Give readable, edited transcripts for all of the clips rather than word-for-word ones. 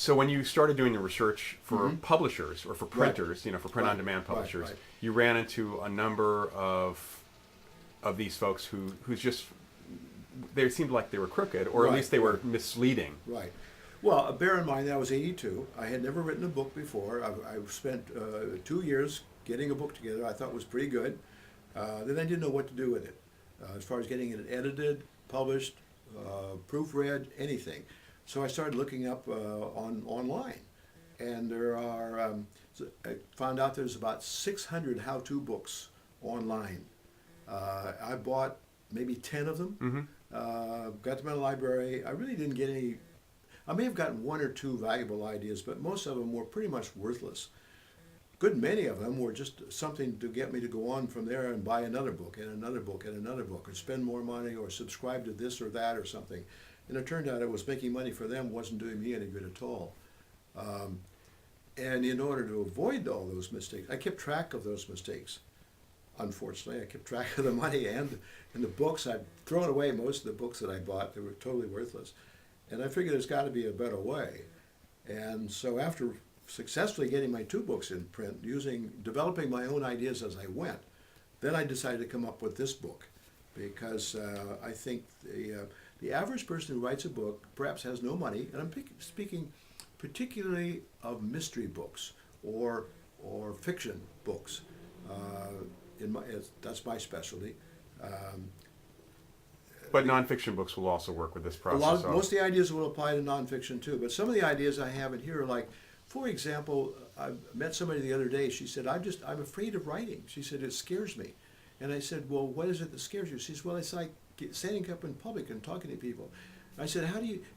So when you started doing the research for publishers or for Right. printers, for print-on-demand publishers, right. you ran into a number of these folks who's just they seemed like they were crooked, or at Right, least they were right. misleading. Right. Well, bear in mind that was 82. I had never written a book before. I spent 2 years getting a book together. I thought it was pretty good. Then I didn't know what to do with it, as far as getting it edited, published, proofread, anything. So I started looking up online, and there are. I found out there's about 600 how-to books online. I bought maybe 10 of them. Got them in a library. I really didn't get any. I may have gotten one or two valuable ideas, but most of them were pretty much worthless. Good many of them were just something to get me to go on from there and buy another book and another book and another book, or spend more money, or subscribe to this or that or something. And it turned out it was making money for them, wasn't doing me any good at all. And in order to avoid all those mistakes, I kept track of those mistakes. Unfortunately, I kept track of the money and the books. I've thrown away most of the books that I bought. They were totally worthless. And I figured there's got to be a better way. And so after successfully getting my 2 books in print, developing my own ideas as I went, then I decided to come up with this book, because I think the average person who writes a book perhaps has no money, and I'm speaking particularly of mystery books or fiction books. That's my specialty. But nonfiction books will also work with this process. Most of the ideas will apply to nonfiction too, but some of the ideas I have in here are like, for example, I met somebody the other day. She said, I'm afraid of writing. She said, it scares me. And I said, well, what is it that scares you? She said, well, it's like standing up in public and talking to people. I said,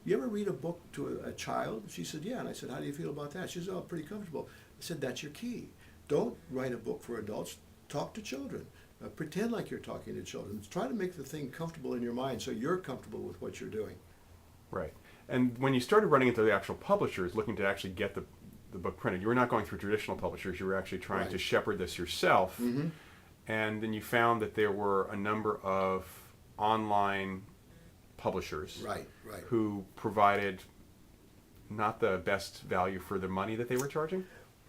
you ever read a book to a child? She said, yeah. And I said, how do you feel about that? She said, oh, pretty comfortable. I said, that's your key. Don't write a book for adults. Talk to children. Pretend like you're talking to children. Try to make the thing comfortable in your mind so you're comfortable with what you're doing. Right. And when you started running into the actual publishers, looking to actually get the book printed, you were not going through traditional publishers. You were actually trying to shepherd this yourself. And then you found that there were a number of online publishers who provided not the best value for the money that they were charging?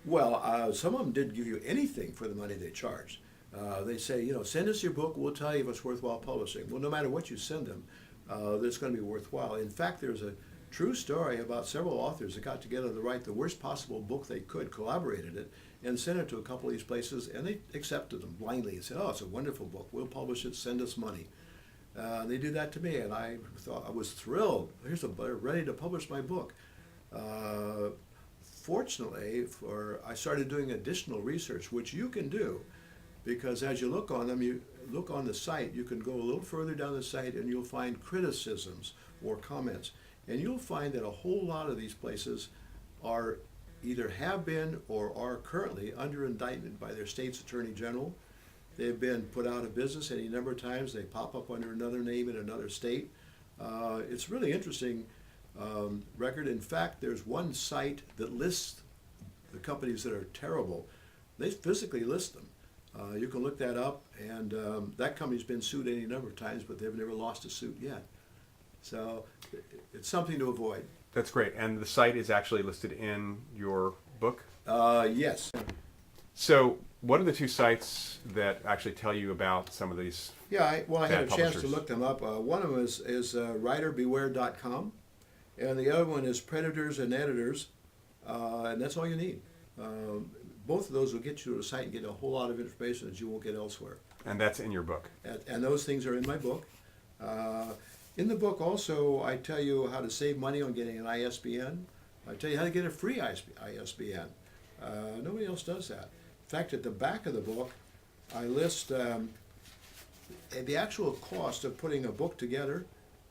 Well, some of them didn't give you anything for the money they charged. They say, send us your book, we'll tell you if it's worthwhile publishing. Well, no matter what you send them, it's going to be worthwhile. In fact, there's a true story about several authors that got together to write the worst possible book they could, collaborated it, and sent it to a couple of these places, and they accepted them blindly and said, oh, it's a wonderful book, we'll publish it, send us money. They did that to me, and I was thrilled. They're ready to publish my book. Fortunately, I started doing additional research, which you can do, because as you look on them, you look on the site, you can go a little further down the site and you'll find criticisms or comments. And you'll find that a whole lot of these places are either have been or are currently under indictment by their state's attorney general. They've been put out of business any number of times. They pop up under another name in another state. It's really interesting record. In fact, there's one site that lists the companies that are terrible. They physically list them. You can look that up, and that company's been sued any number of times, but they've never lost a suit yet. So it's something to avoid. That's great. And the site is actually listed in your book? Yes. So what are the 2 sites that actually tell you about some of these I had a chance publishers? to look them up. One of them is writerbeware.com, and the other one is Predators and Editors, and that's all you need. Both of those will get you to a site and get a whole lot of information that you won't get elsewhere. And that's in your book? And those things are in my book. In the book also, I tell you how to save money on getting an ISBN. I tell you how to get a free ISBN. Nobody else does that. In fact, at the back of the book, I list the actual cost of putting a book together,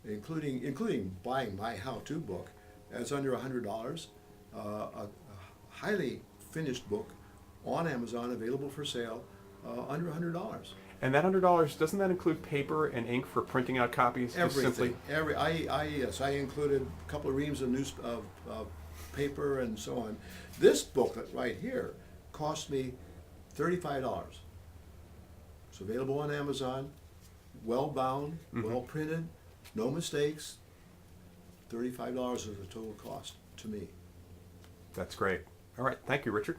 including buying my how-to book, as under $100. A highly finished book on Amazon, available for sale, under $100. And that $100, doesn't that include paper and ink for printing out copies? Everything. Yes, I included a couple of reams of paper and so on. This booklet right here cost me $35. It's available on Amazon, well bound, well printed, no mistakes. $35 is the total cost to me. That's great. All right. Thank you, Richard.